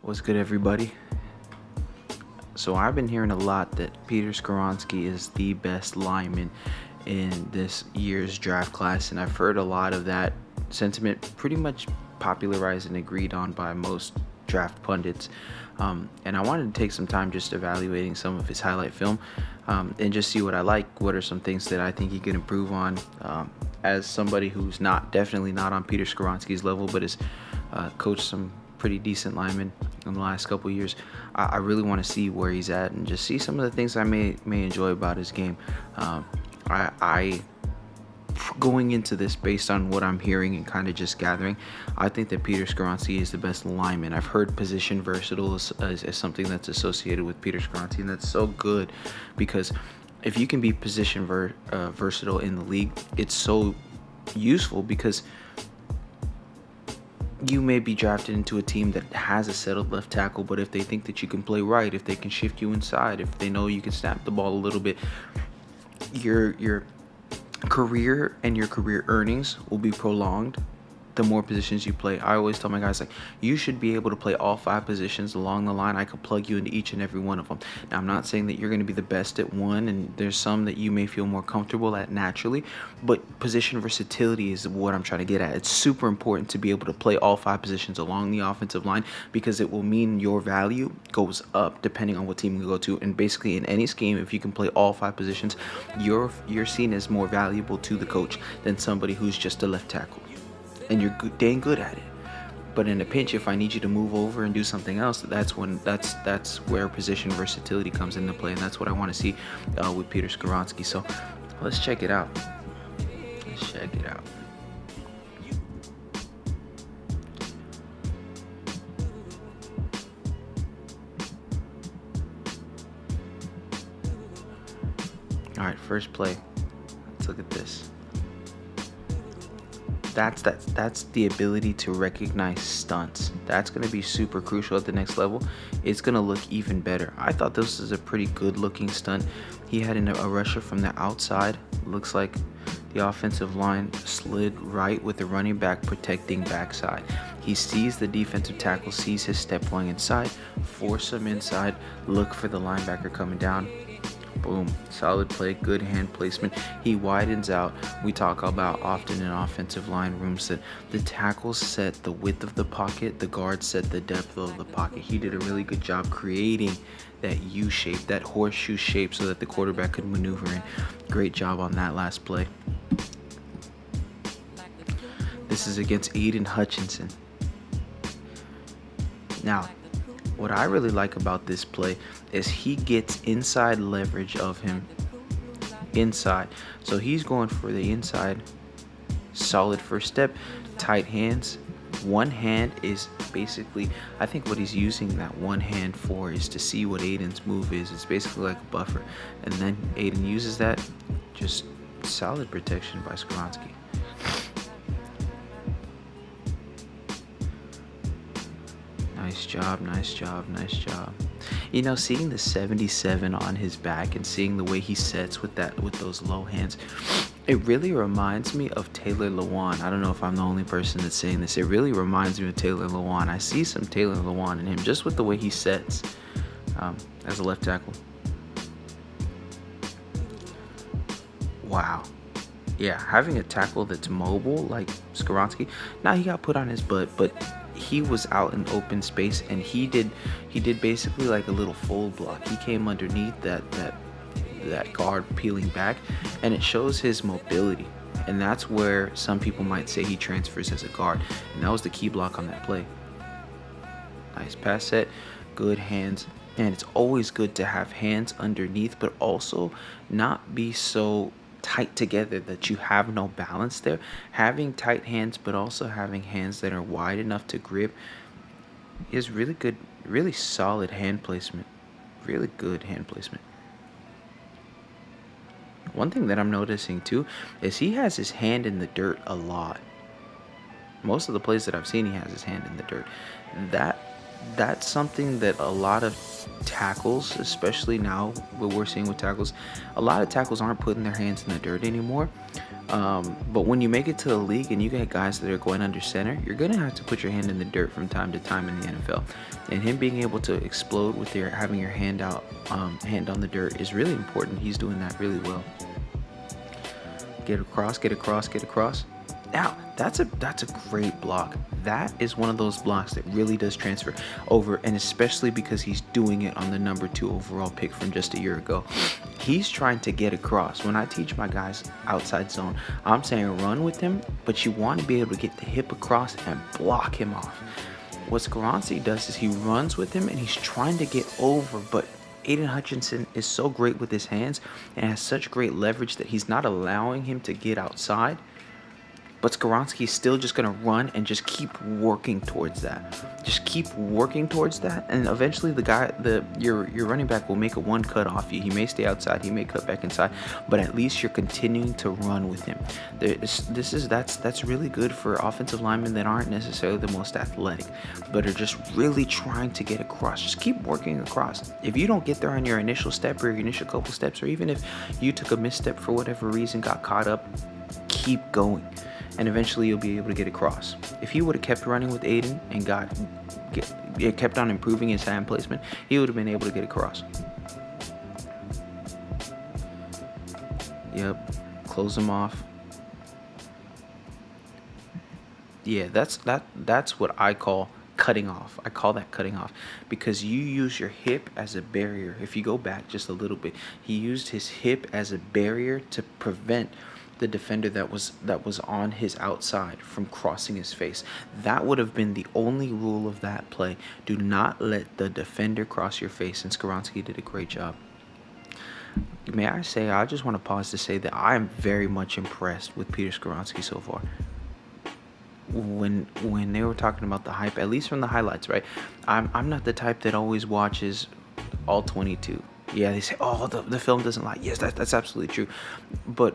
What's good, everybody? So I've been hearing a lot that Peter Skoronski is the best lineman in this year's draft class, and I've heard a lot of that sentiment pretty much popularized and agreed on by most draft pundits. And I wanted to take some time just evaluating some of his highlight film and just see what I like. What are some things that I think he can improve on as somebody who's definitely not on Peter Skoronski's level, but has coached some pretty decent linemen in the last couple of years. I really want to see where he's at and just see some of the things I may enjoy about his game. I going into this based on what I'm hearing and kind of just gathering, I think that Peter Skoronski is the best lineman. I've heard position versatile as something that's associated with Peter Skoronski, and that's so good because if you can be position versatile in the league, it's so useful because you may be drafted into a team that has a settled left tackle, but if they think that you can play right, if they can shift you inside, if they know you can snap the ball a little bit, your career and your career earnings will be prolonged the more positions you play. I always tell my guys, like, you should be able to play all 5 positions along the line. I could plug you into each and every one of them. Now, I'm not saying that you're going to be the best at one, and there's some that you may feel more comfortable at naturally, but position versatility is what I'm trying to get at. It's super important to be able to play all 5 positions along the offensive line because it will mean your value goes up depending on what team you go to. And basically, in any scheme, if you can play all 5 positions, you're seen as more valuable to the coach than somebody who's just a left tackle. And you're dang good at it. But in a pinch, if I need you to move over and do something else, that's where position versatility comes into play, and that's what I want to see with Peter Skoronski. So let's check it out. All right, first play. Let's look at this. That's the ability to recognize stunts. That's going to be super crucial at the next level. It's going to look even better. I thought this was a pretty good looking stunt. He had a rusher from the outside. Looks like the offensive line slid right with the running back protecting backside. He sees the defensive tackle, sees his step going inside, force him inside, look for the linebacker coming down. Boom, solid play, good hand placement. He widens out. We talk about often in offensive line rooms that the tackles set the width of the pocket, the guards set the depth of the pocket. He did a really good job creating that U shape, that horseshoe shape, so that the quarterback could maneuver in. Great job on that last play. This is against Aiden Hutchinson. Now, what I really like about this play is he gets inside leverage of him inside. So he's going for the inside. Solid first step, tight hands. One hand is basically, I think what he's using that one hand for is to see what Aiden's move is. It's basically like a buffer. And then Aiden uses that. Just solid protection by Skoronski. Nice job. You know, seeing the 77 on his back and seeing the way he sets with those low hands, it really reminds me of Taylor Lewan. I don't know if I'm the only person that's saying this. It really reminds me of Taylor Lewan. I see some Taylor Lewan in him just with the way he sets as a left tackle. Wow. Yeah, having a tackle that's mobile like Skoronski. Now he got put on his butt, but he was out in open space and he did basically like a little fold block. He came underneath that guard peeling back, and it shows his mobility. And that's where some people might say he transfers as a guard. And that was the key block on that play. Nice pass set, good hands. And it's always good to have hands underneath, but also not be so tight together that you have no balance there. Having tight hands but also having hands that are wide enough to grip is really good, really solid hand placement. Really good hand placement. One thing that I'm noticing too is he has his hand in the dirt a lot. Most of the plays that I've seen, he has his hand in the dirt. That's something that a lot of tackles, especially now what we're seeing with tackles, a lot of tackles aren't putting their hands in the dirt anymore. But when you make it to the league and you get guys that are going under center, you're gonna have to put your hand in the dirt from time to time in the NFL. And him being able to explode with having your hand out, hand on the dirt is really important. He's doing that really well. Get across, get across, get across. Now, that's a great block. That is one of those blocks that really does transfer over, and especially because he's doing it on the number 2 overall pick from just a year ago. He's trying to get across. When I teach my guys outside zone, I'm saying run with him, but you want to be able to get the hip across and block him off. What Skoronski does is he runs with him and he's trying to get over, but Aiden Hutchinson is so great with his hands and has such great leverage that he's not allowing him to get outside. But Skoronski is still just going to run and just keep working towards that. Just keep working towards that. And eventually your running back will make a one cut off you. He may stay outside. He may cut back inside. But at least you're continuing to run with him. That's really good for offensive linemen that aren't necessarily the most athletic, but are just really trying to get across. Just keep working across. If you don't get there on your initial step or your initial couple steps, or even if you took a misstep for whatever reason, got caught up, keep going. And eventually you'll be able to get across. If he would have kept running with Aiden and kept on improving his hand placement, he would have been able to get across. Yep, close him off. Yeah, that's what I call cutting off. I call that cutting off because you use your hip as a barrier. If you go back just a little bit, he used his hip as a barrier to prevent the defender that was on his outside from crossing his face. That would have been the only rule of that play. Do not let the defender cross your face, and Skoronski did a great job. May I say, I just want to pause to say that I am very much impressed with Peter Skoronski so far. When they were talking about the hype, at least from the highlights, right? I'm not the type that always watches all 22. Yeah, they say, oh, the film doesn't lie. Yes, that's absolutely true. But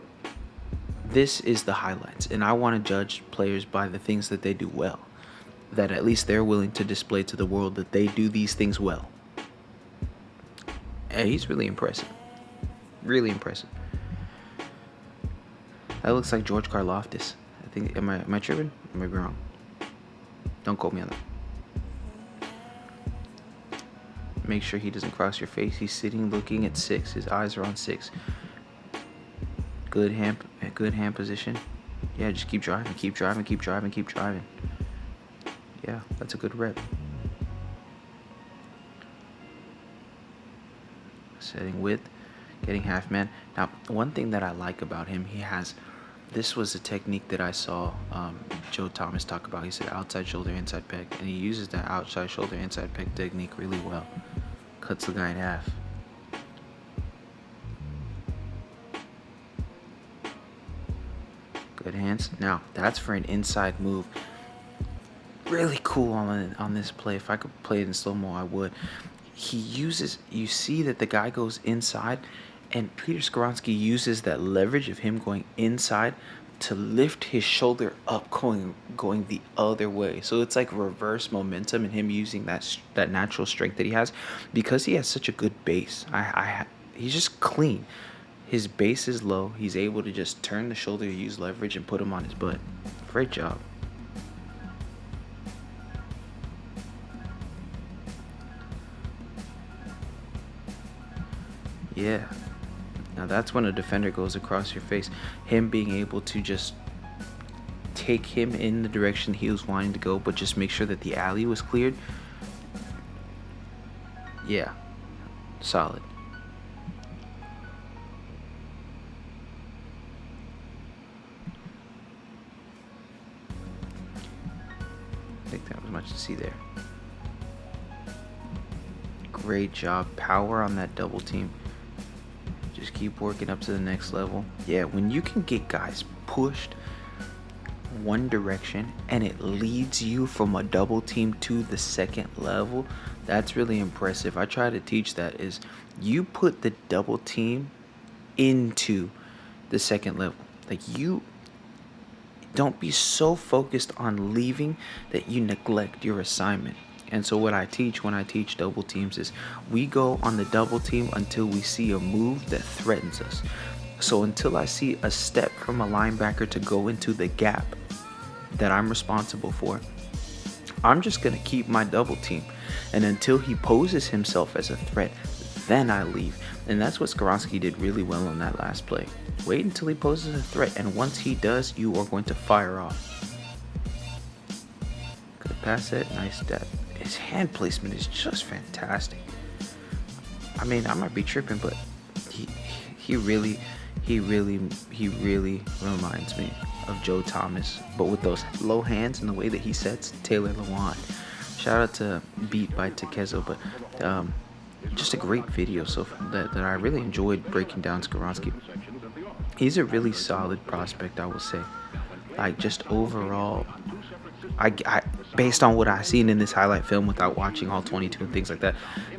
this is the highlights, and I want to judge players by the things that they do well, that at least they're willing to display to the world that they do these things well. And he's really impressive. Really impressive. That looks like George Karlaftis. I think, am I tripping? Am I wrong? Don't quote me on that. Make sure he doesn't cross your face. He's sitting looking at 6. His eyes are on 6. Good hand position. Yeah, just keep driving, keep driving, keep driving, keep driving. Yeah, that's a good rep. Setting width, getting half man. Now, one thing that I like about him, this was a technique that I saw Joe Thomas talk about. He said outside shoulder, inside pec, and he uses that outside shoulder, inside pec technique really well. Cuts the guy in half. Good hands. Now, that's for an inside move. Really cool on this play. If I could play it in slow-mo, I would. You see that the guy goes inside, and Peter Skoronski uses that leverage of him going inside to lift his shoulder up, going the other way. So it's like reverse momentum, and him using that natural strength that he has because he has such a good base. He's just clean. His base is low. He's able to just turn the shoulder, use leverage, and put him on his butt. Great job. Yeah. Now that's when a defender goes across your face. Him being able to just take him in the direction he was wanting to go, but just make sure that the alley was cleared. Yeah. Solid. I think that was much to see there. Great job. Power on that double team. Just keep working up to the next level. Yeah, when you can get guys pushed one direction and it leads you from a double team to the second level, that's really impressive. I try to teach that is you put the double team into the second level. Like, you don't be so focused on leaving that you neglect your assignment. And so what I teach when I teach double teams is we go on the double team until we see a move that threatens us. So until I see a step from a linebacker to go into the gap that I'm responsible for, I'm just going to keep my double team. And until he poses himself as a threat, then I leave. And that's what Skoronski did really well on that last play. Wait until he poses a threat, and once he does, you are going to fire off. Good pass set, nice step. His hand placement is just fantastic. I mean, I might be tripping, but he really reminds me of Joe Thomas, but with those low hands and the way that he sets Taylor Lewan. Shout out to Beat by Takezo, but just a great video that I really enjoyed breaking down Skoronski. He's a really solid prospect, I will say. Like, just overall, I based on what I've seen in this highlight film without watching all 22 and things like that,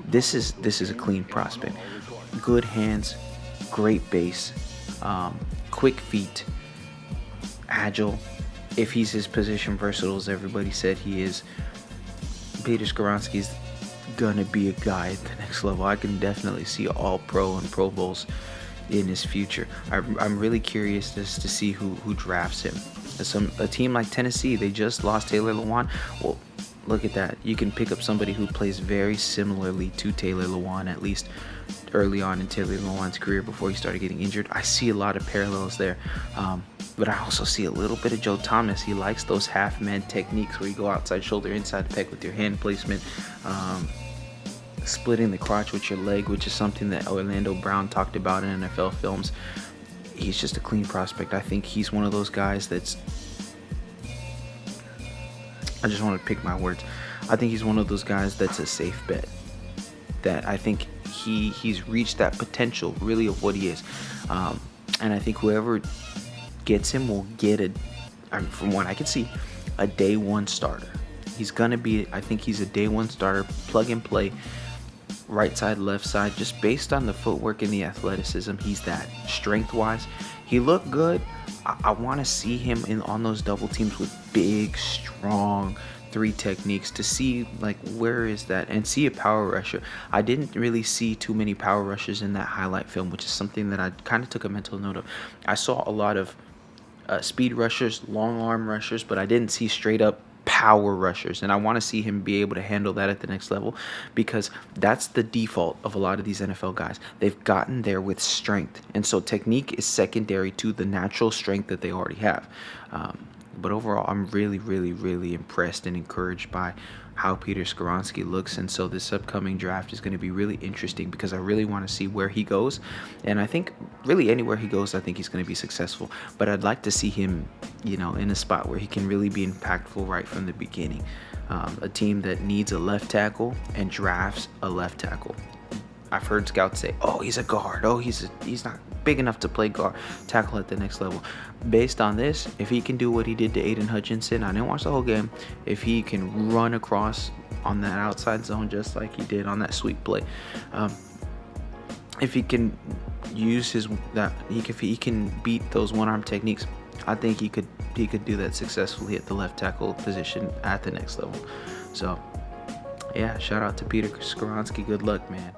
this is a clean prospect. Good hands, great base, quick feet, agile. If he's his position versatile as everybody said he is, Peter Skoronski's gonna be a guy at the next level. I can definitely see all pro and Pro Bowls in his future. I'm really curious as to see who drafts him. A team like Tennessee, they just lost Taylor Lewan. Well, look at that. You can pick up somebody who plays very similarly to Taylor Lewan, at least early on in Taylor Lewan's career before he started getting injured. I see a lot of parallels there. But I also see a little bit of Joe Thomas. He likes those half-man techniques where you go outside shoulder, inside pec with your hand placement, splitting the crotch with your leg, which is something that Orlando Brown talked about in NFL films. He's just a clean prospect. I think he's one of those guys that's... I just want to pick my words. I think he's one of those guys that's a safe bet. That I think he's reached that potential, really, of what he is. And I think whoever gets him will get from what I can see, a day one starter. He's going to be, I think he's a day one starter, plug and play. Right side, left side, just based on the footwork and the athleticism, he's that. Strength-wise, he looked good. I want to see him on those double teams with big, strong 3 techniques to see, like, where is that, and see a power rusher. I didn't really see too many power rushers in that highlight film, which is something that I kind of took a mental note of. I saw a lot of speed rushers, long arm rushers, but I didn't see straight up power rushers, and I want to see him be able to handle that at the next level, because that's the default of a lot of these NFL guys. They've gotten there with strength, and so technique is secondary to the natural strength that they already have. But overall, I'm really impressed and encouraged by how Peter Skoronski looks, and so this upcoming draft is going to be really interesting because I really want to see where he goes, and I think really anywhere he goes, I think he's going to be successful. But I'd like to see him, in a spot where he can really be impactful right from the beginning. A team that needs a left tackle and drafts a left tackle. I've heard scouts say, "Oh, he's a guard. Oh, he's not big enough to play guard, tackle at the next level." Based on this, if he can do what he did to Aiden Hutchinson, I didn't watch the whole game. If he can run across on that outside zone just like he did on that sweep play, if he can use if he can beat those one-arm techniques, I think he could do that successfully at the left tackle position at the next level. So, yeah, shout out to Peter Skoronski. Good luck, man.